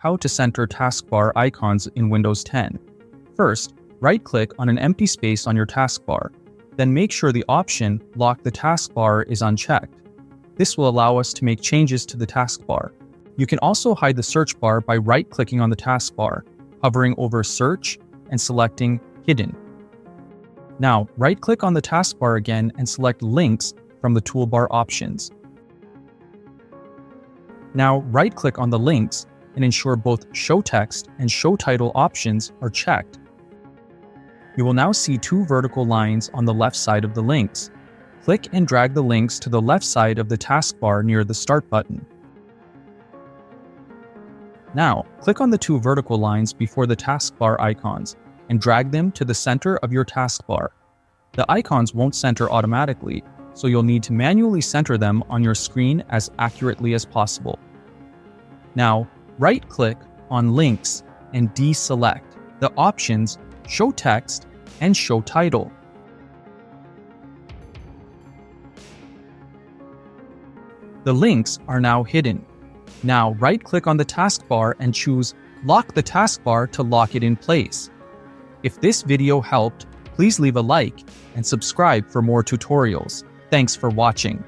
how to center taskbar icons in Windows 10. First, right-click on an empty space on your taskbar. Then make sure the option Lock the Taskbar is unchecked. This will allow us to make changes to the taskbar. You can also hide the search bar by right-clicking on the taskbar, hovering over Search, and selecting Hidden. Now, right-click on the taskbar again and select Links from the toolbar options. Now, right-click on the links and ensure both Show Text and Show Title options are checked. You will now see two vertical lines on the left side of the links. Click and drag the links to the left side of the taskbar near the Start button. Now, click on the two vertical lines before the taskbar icons and drag them to the center of your taskbar. The icons won't center automatically, so you'll need to manually center them on your screen as accurately as possible. Now, right-click on Links and deselect the options Show Text and Show Title. The links are now hidden. Now, right-click on the taskbar and choose Lock the Taskbar to lock it in place. If this video helped, please leave a like and subscribe for more tutorials. Thanks for watching.